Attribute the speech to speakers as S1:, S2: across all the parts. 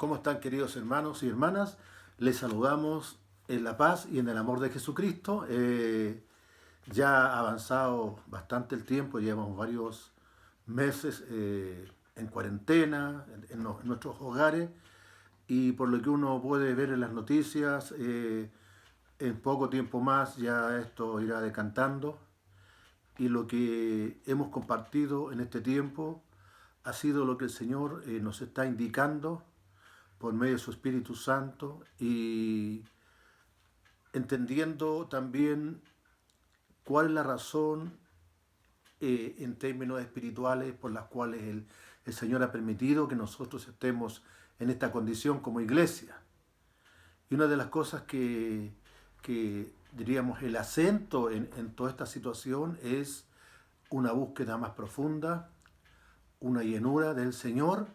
S1: ¿Cómo están, queridos hermanos y hermanas? Les saludamos en la paz y en el amor de Jesucristo. Ya ha avanzado bastante el tiempo, llevamos varios meses en cuarentena, en nuestros hogares, y por lo que uno puede ver en las noticias, en poco tiempo más ya esto irá decantando, y lo que hemos compartido en este tiempo ha sido lo que el Señor nos está indicando por medio de su Espíritu Santo, y entendiendo también cuál es la razón en términos espirituales por las cuales el Señor ha permitido que nosotros estemos en esta condición como iglesia. Y una de las cosas que diríamos el acento en toda esta situación es una búsqueda más profunda, una llenura del Señor,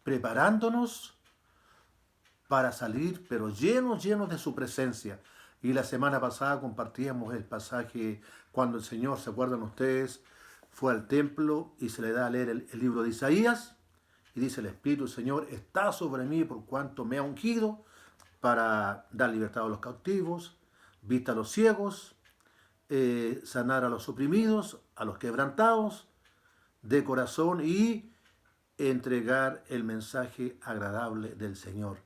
S1: preparándonos para salir, pero llenos de su presencia. Y la semana pasada compartíamos el pasaje cuando el Señor, ¿se acuerdan ustedes? Fue al templo y se le da a leer el libro de Isaías, y dice: el Espíritu del Señor está sobre mí por cuanto me ha ungido para dar libertad a los cautivos, vista a los ciegos, sanar a los oprimidos, a los quebrantados de corazón, y entregar el mensaje agradable del Señor.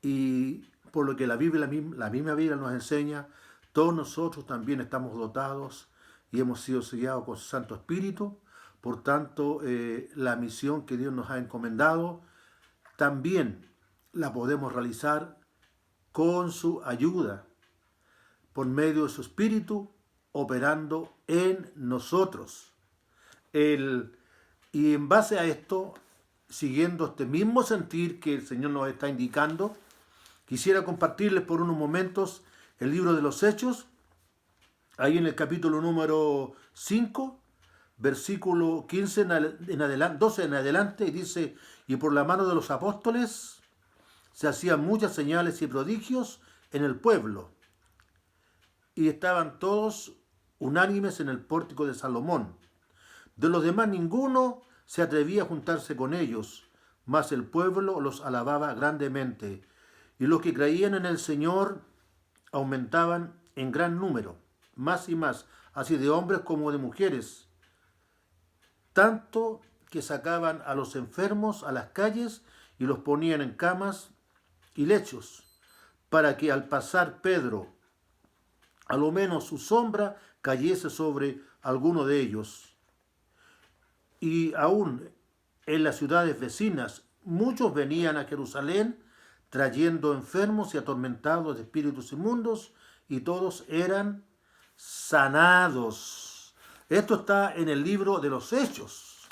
S1: Y por lo que la misma Biblia nos enseña, todos nosotros también estamos dotados y hemos sido sellados con su Santo Espíritu. Por tanto, la misión que Dios nos ha encomendado también la podemos realizar con su ayuda, por medio de su Espíritu, operando en nosotros. Y en base a esto, siguiendo este mismo sentir que el Señor nos está indicando, quisiera compartirles por unos momentos el libro de los Hechos, ahí en el capítulo número 5, versículo 15 en adelante, 12 en adelante, y dice: y por la mano de los apóstoles se hacían muchas señales y prodigios en el pueblo, y estaban todos unánimes en el pórtico de Salomón. De los demás ninguno se atrevía a juntarse con ellos, mas el pueblo los alababa grandemente, y los que creían en el Señor aumentaban en gran número, más y más, así de hombres como de mujeres, tanto que sacaban a los enfermos a las calles y los ponían en camas y lechos, para que al pasar Pedro, a lo menos su sombra cayese sobre alguno de ellos. Y aún en las ciudades vecinas muchos venían a Jerusalén trayendo enfermos y atormentados de espíritus inmundos, y todos eran sanados. Esto está en el libro de los Hechos.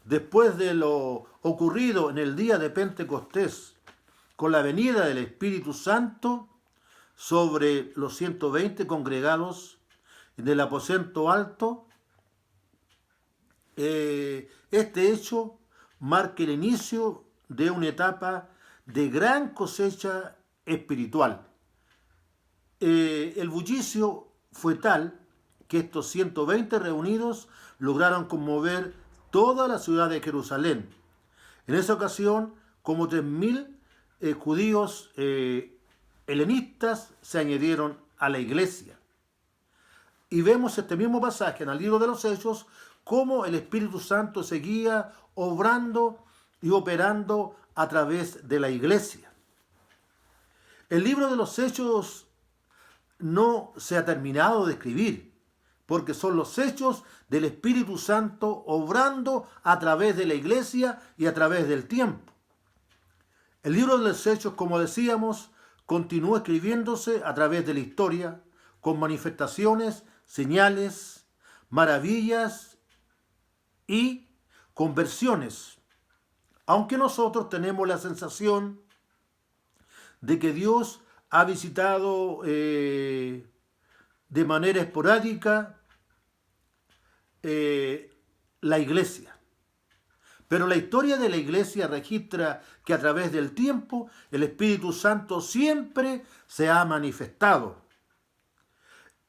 S1: Después de lo ocurrido en el día de Pentecostés, con la venida del Espíritu Santo sobre los 120 congregados en el aposento alto, este hecho marca el inicio de una etapa de gran cosecha espiritual. El bullicio fue tal que estos 120 reunidos lograron conmover toda la ciudad de Jerusalén. En esa ocasión, como 3.000 judíos helenistas se añadieron a la iglesia. Y vemos este mismo pasaje en el libro de los Hechos, cómo el Espíritu Santo seguía obrando y operando a través de la iglesia. El libro de los Hechos no se ha terminado de escribir, porque son los hechos del Espíritu Santo obrando a través de la iglesia y a través del tiempo. El libro de los Hechos, como decíamos, continúa escribiéndose a través de la historia, con manifestaciones, señales, maravillas y conversiones. Aunque nosotros tenemos la sensación de que Dios ha visitado de manera esporádica la iglesia. Pero la historia de la iglesia registra que a través del tiempo el Espíritu Santo siempre se ha manifestado.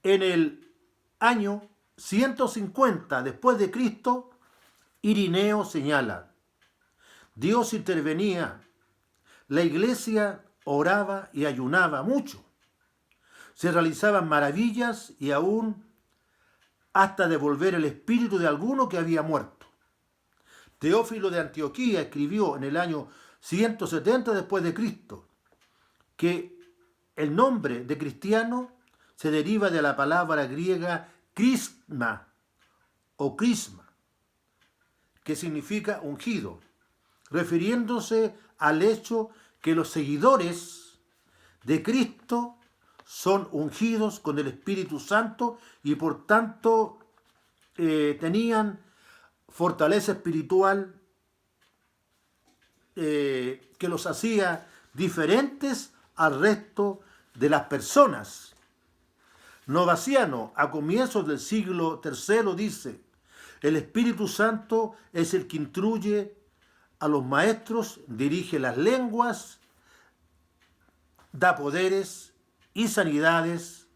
S1: En el año 150 después de Cristo, Irineo señala: Dios intervenía La iglesia oraba y ayunaba mucho. Se realizaban maravillas y aún hasta devolver el espíritu de alguno que había muerto. Teófilo de Antioquía escribió en el año 170 después de Cristo que el nombre de cristiano se deriva de la palabra griega krisma o crisma, que significa ungido, refiriéndose al hecho que los seguidores de Cristo son ungidos con el Espíritu Santo y por tanto tenían fortaleza espiritual que los hacía diferentes al resto de las personas. Novaciano, a comienzos del siglo III, dice: el Espíritu Santo es el que instruye a los maestros, dirige las lenguas, da poderes y sanidades,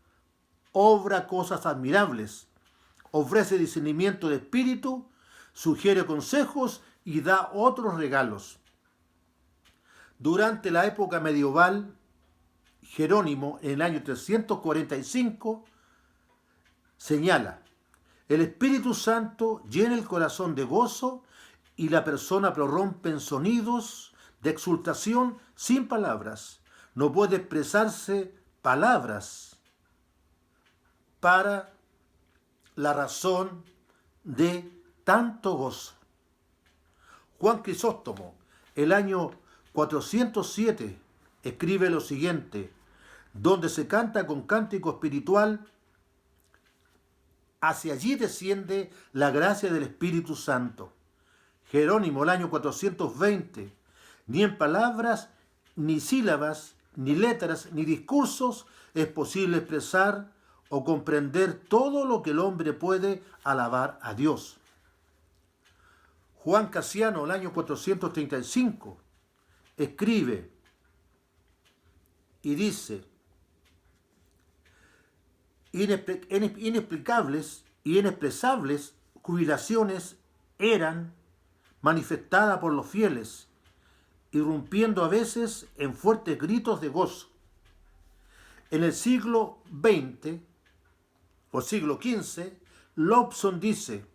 S1: obra cosas admirables, ofrece discernimiento de espíritu, sugiere consejos y da otros regalos. Durante la época medieval, Jerónimo, en el año 345, señala: el Espíritu Santo llena el corazón de gozo y la persona prorrumpe en sonidos de exultación sin palabras. No puede expresarse palabras para la razón de tanto gozo. Juan Crisóstomo, el año 407, escribe lo siguiente: donde se canta con cántico espiritual, hacia allí desciende la gracia del Espíritu Santo. Jerónimo, el año 420, ni en palabras, ni sílabas, ni letras, ni discursos es posible expresar o comprender todo lo que el hombre puede alabar a Dios. Juan Casiano, el año 435, escribe y dice: inexplicables y inexpresables jubilaciones eran manifestadas por los fieles, irrumpiendo a veces en fuertes gritos de gozo. En el siglo XX o siglo XV, Lobson dice: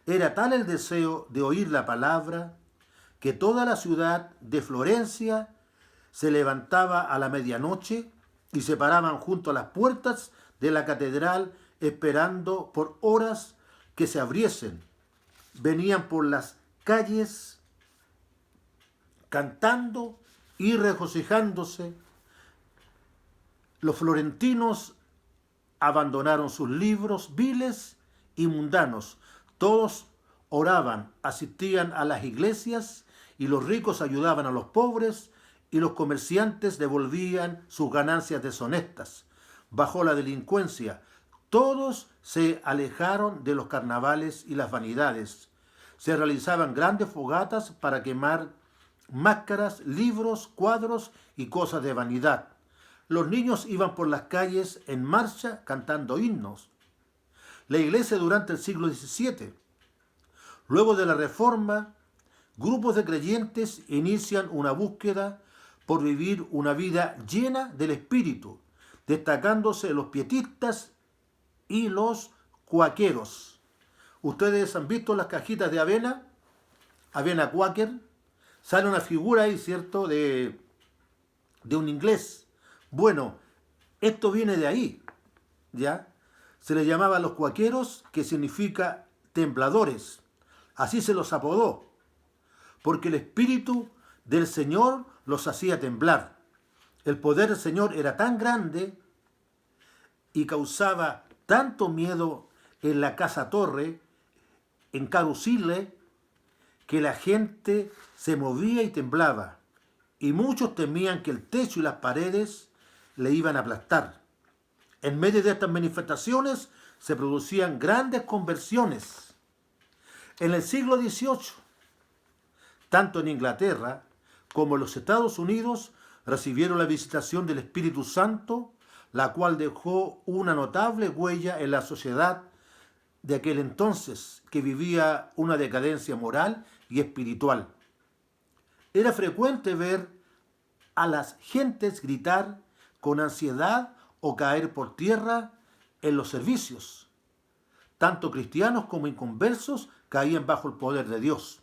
S1: era tal el deseo de oír la palabra que toda la ciudad de Florencia se levantaba a la medianoche y se paraban junto a las puertas de la catedral esperando por horas que se abriesen. Venían por las calles cantando y regocijándose. Los florentinos abandonaron sus libros viles y mundanos. Todos oraban, asistían a las iglesias, y los ricos ayudaban a los pobres, y los comerciantes devolvían sus ganancias deshonestas. Bajo la delincuencia, todos se alejaron de los carnavales y las vanidades. Se realizaban grandes fogatas para quemar máscaras, libros, cuadros y cosas de vanidad. Los niños iban por las calles en marcha cantando himnos. La iglesia durante el siglo XVII. Luego de la Reforma, grupos de creyentes inician una búsqueda por vivir una vida llena del Espíritu, destacándose los pietistas y los cuáqueros. Ustedes han visto las cajitas de avena cuáquer. Sale una figura ahí, ¿cierto?, de un inglés. Bueno, esto viene de ahí, ¿ya? Se les llamaba a los cuáqueros, que significa tembladores. Así se los apodó, porque el Espíritu del Señor los hacía temblar. El poder del Señor era tan grande y causaba tanto miedo en la casa torre, en Carusile, que la gente se movía y temblaba, y muchos temían que el techo y las paredes le iban a aplastar. En medio de estas manifestaciones se producían grandes conversiones. En el siglo XVIII, tanto en Inglaterra como en los Estados Unidos, recibieron la visitación del Espíritu Santo, la cual dejó una notable huella en la sociedad de aquel entonces, que vivía una decadencia moral y espiritual. Era frecuente ver a las gentes gritar con ansiedad o caer por tierra en los servicios. Tanto cristianos como inconversos caían bajo el poder de Dios.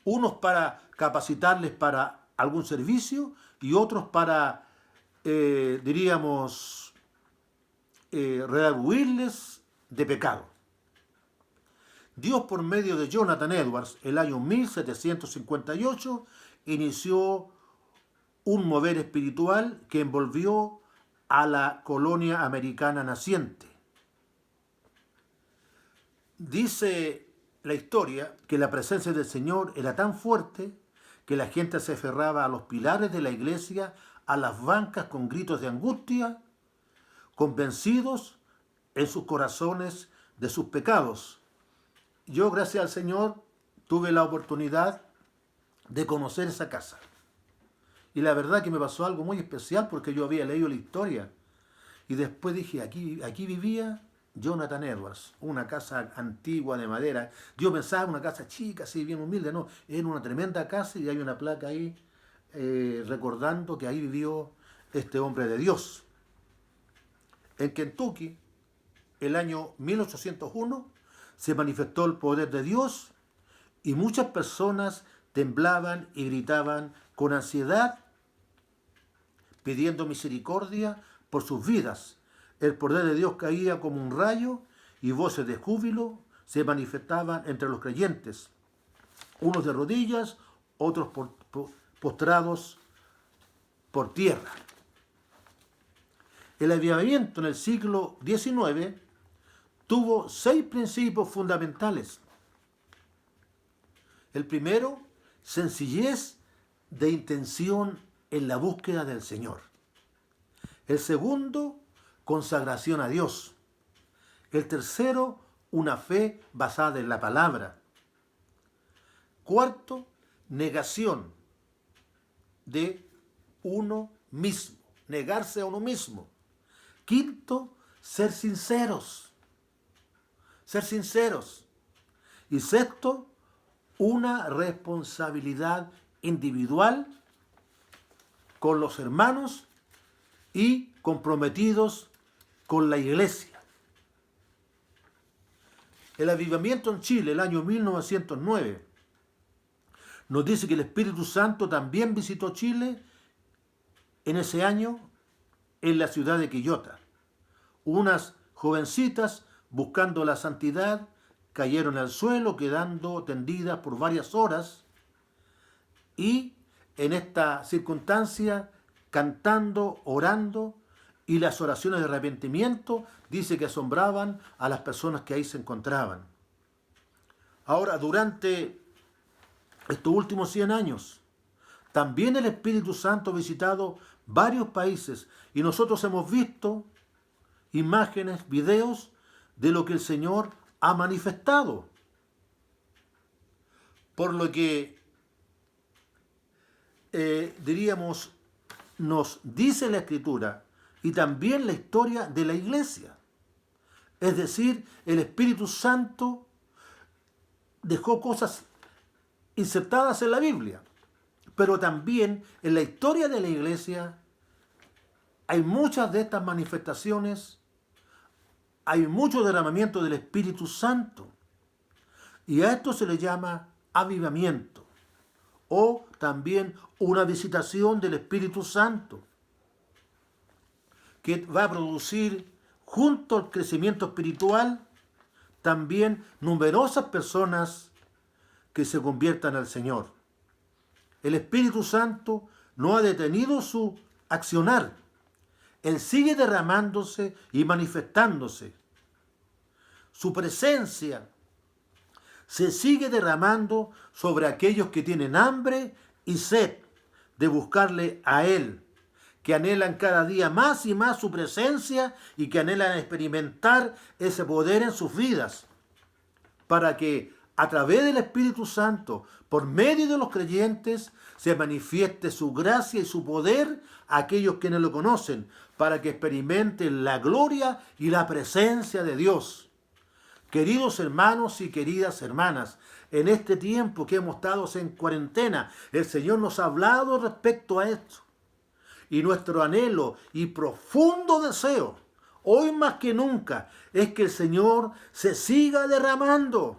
S1: Unos para capacitarles para algún servicio y otros para, redarguirles de pecado. Dios, por medio de Jonathan Edwards, el año 1758, inició un mover espiritual que envolvió a la colonia americana naciente. Dice la historia que la presencia del Señor era tan fuerte que la gente se aferraba a los pilares de la iglesia, a las bancas con gritos de angustia, convencidos en sus corazones de sus pecados. Yo, gracias al Señor, tuve la oportunidad de conocer esa casa. Y la verdad que me pasó algo muy especial porque yo había leído la historia. Y después dije, aquí vivía Jonathan Edwards, una casa antigua de madera. Yo pensaba una casa chica, así bien humilde, no, era una tremenda casa y hay una placa ahí recordando que ahí vivió este hombre de Dios. En Kentucky, el año 1801, se manifestó el poder de Dios y muchas personas temblaban y gritaban con ansiedad, pidiendo misericordia por sus vidas. El poder de Dios caía como un rayo y voces de júbilo se manifestaban entre los creyentes, unos de rodillas, otros postrados por tierra. El avivamiento en el siglo XIX tuvo 6 principios fundamentales. El primero, sencillez de intención en la búsqueda del Señor. El segundo, consagración a Dios. El tercero, una fe basada en la palabra. Cuarto, negación de uno mismo, negarse a uno mismo. Quinto, ser sinceros. Ser sinceros. Y sexto, una responsabilidad individual con los hermanos y comprometidos con la iglesia. El avivamiento en Chile, el año 1909, nos dice que el Espíritu Santo también visitó Chile en ese año en la ciudad de Quillota. Unas jovencitas, buscando la santidad, cayeron al suelo, quedando tendidas por varias horas, y en esta circunstancia, cantando, orando, y las oraciones de arrepentimiento, dice que asombraban a las personas que ahí se encontraban. Ahora, durante estos últimos 100 años, también el Espíritu Santo ha visitado varios países, y nosotros hemos visto imágenes, videos de lo que el Señor ha manifestado. Por lo que nos dice la Escritura y también la historia de la iglesia. Es decir, el Espíritu Santo dejó cosas insertadas en la Biblia, pero también en la historia de la iglesia hay muchas de estas manifestaciones, hay mucho derramamiento del Espíritu Santo, y a esto se le llama avivamiento, o también una visitación del Espíritu Santo, que va a producir, junto al crecimiento espiritual, también numerosas personas que se conviertan al Señor. El Espíritu Santo no ha detenido su accionar. Él sigue derramándose y manifestándose. Su presencia se sigue derramando sobre aquellos que tienen hambre y sed de buscarle a Él, que anhelan cada día más y más su presencia y que anhelan experimentar ese poder en sus vidas, para que a través del Espíritu Santo, por medio de los creyentes, se manifieste su gracia y su poder a aquellos que no lo conocen, para que experimenten la gloria y la presencia de Dios. Queridos hermanos y queridas hermanas, en este tiempo que hemos estado en cuarentena, el Señor nos ha hablado respecto a esto. Y nuestro anhelo y profundo deseo, hoy más que nunca, es que el Señor se siga derramando,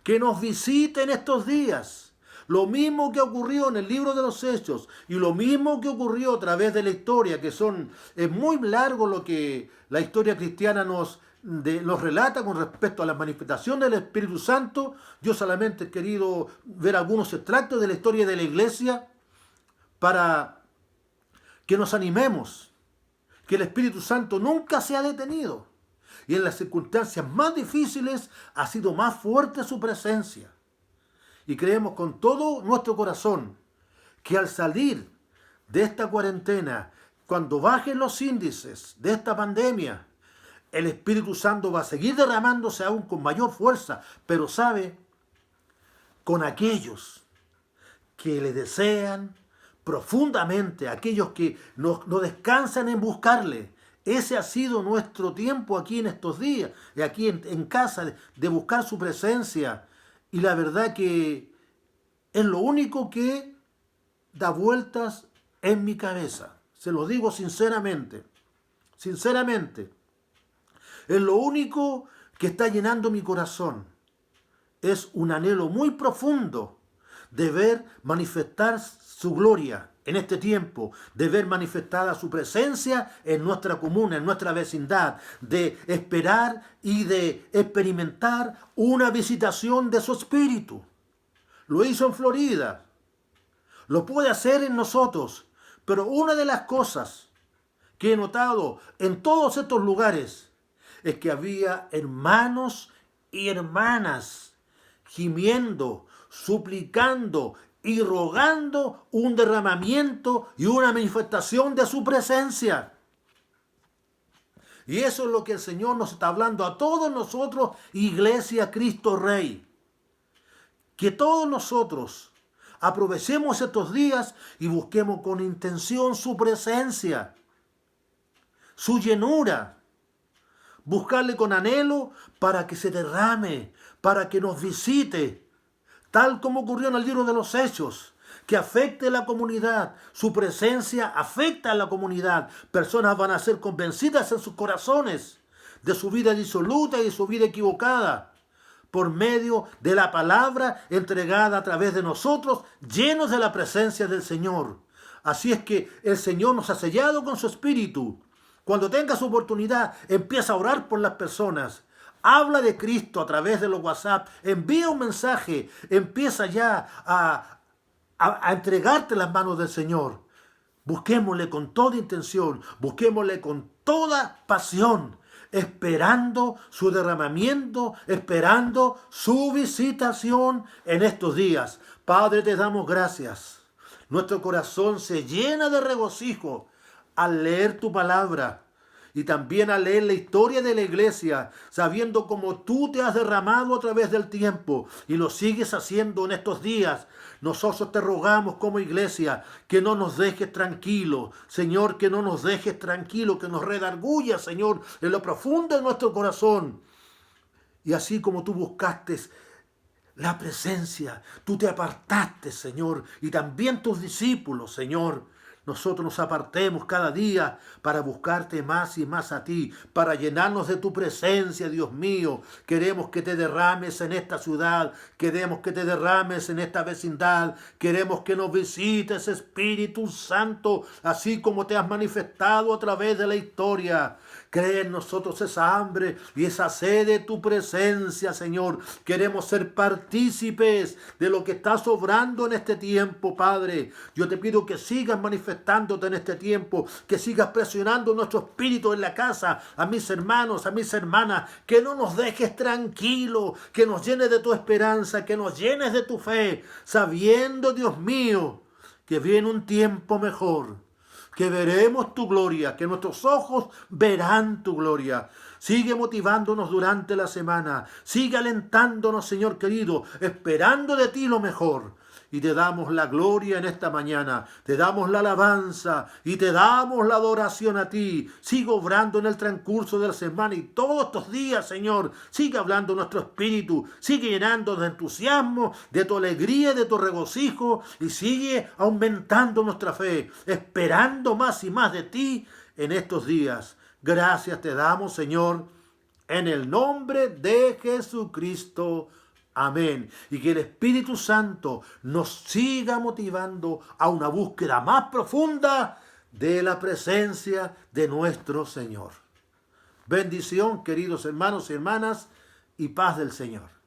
S1: que nos visite en estos días. Lo mismo que ocurrió en el libro de los Hechos y lo mismo que ocurrió a través de la historia, es muy largo lo que la historia cristiana nos relata con respecto a la manifestación del Espíritu Santo. Yo solamente he querido ver algunos extractos de la historia de la iglesia para que nos animemos, que el Espíritu Santo nunca se ha detenido y en las circunstancias más difíciles ha sido más fuerte su presencia. Y creemos con todo nuestro corazón que al salir de esta cuarentena, cuando bajen los índices de esta pandemia, el Espíritu Santo va a seguir derramándose aún con mayor fuerza, pero sabe, con aquellos que le desean profundamente, aquellos que no descansan en buscarle. Ese ha sido nuestro tiempo aquí en estos días, aquí en casa, de buscar su presencia. Y la verdad que es lo único que da vueltas en mi cabeza. Se lo digo sinceramente. Sinceramente. Es lo único que está llenando mi corazón. Es un anhelo muy profundo de ver manifestar su gloria en este tiempo, de ver manifestada su presencia en nuestra comuna, en nuestra vecindad, de esperar y de experimentar una visitación de su Espíritu. Lo hizo en Florida, lo puede hacer en nosotros, pero una de las cosas que he notado en todos estos lugares es que había hermanos y hermanas gimiendo, suplicando y rogando un derramamiento y una manifestación de su presencia. Y eso es lo que el Señor nos está hablando a todos nosotros, Iglesia Cristo Rey. Que todos nosotros aprovechemos estos días y busquemos con intención su presencia, su llenura. Buscarle con anhelo para que se derrame, para que nos visite, tal como ocurrió en el libro de los Hechos, que afecte a la comunidad. Su presencia afecta a la comunidad. Personas van a ser convencidas en sus corazones de su vida disoluta y de su vida equivocada, por medio de la palabra entregada a través de nosotros, llenos de la presencia del Señor. Así es que el Señor nos ha sellado con su Espíritu. Cuando tengas oportunidad, empieza a orar por las personas. Habla de Cristo a través de los WhatsApp. Envía un mensaje. Empieza ya a entregarte las manos del Señor. Busquémosle con toda intención. Busquémosle con toda pasión. Esperando su derramamiento. Esperando su visitación en estos días. Padre, te damos gracias. Nuestro corazón se llena de regocijo al leer tu palabra y también al leer la historia de la iglesia, sabiendo cómo tú te has derramado a través del tiempo y lo sigues haciendo en estos días. Nosotros te rogamos como iglesia que no nos dejes tranquilos, Señor, que no nos dejes tranquilos, que nos redarguya, Señor, en lo profundo de nuestro corazón. Y así como tú buscaste la presencia, tú te apartaste, Señor, y también tus discípulos, Señor. Nosotros nos apartemos cada día para buscarte más y más a ti, para llenarnos de tu presencia, Dios mío. Queremos que te derrames en esta ciudad, queremos que te derrames en esta vecindad, queremos que nos visites, Espíritu Santo, así como te has manifestado a través de la historia. Crea en nosotros esa hambre y esa sed de tu presencia, Señor. Queremos ser partícipes de lo que está sobrando en este tiempo, Padre. Yo te pido que sigas manifestándote en este tiempo, que sigas presionando nuestro espíritu en la casa, a mis hermanos, a mis hermanas, que no nos dejes tranquilos, que nos llenes de tu esperanza, que nos llenes de tu fe, sabiendo, Dios mío, que viene un tiempo mejor, que veremos tu gloria, que nuestros ojos verán tu gloria. Sigue motivándonos durante la semana, sigue alentándonos, Señor querido, esperando de ti lo mejor. y te damos la gloria en esta mañana. Te damos la alabanza y te damos la adoración a ti. Sigue obrando en el transcurso de la semana y todos estos días, Señor. Sigue hablando nuestro espíritu. Sigue llenando de entusiasmo, de tu alegría, de tu regocijo y sigue aumentando nuestra fe, esperando más y más de ti en estos días. Gracias te damos, Señor, en el nombre de Jesucristo. Amén. Y que el Espíritu Santo nos siga motivando a una búsqueda más profunda de la presencia de nuestro Señor. Bendición, queridos hermanos y hermanas, y paz del Señor.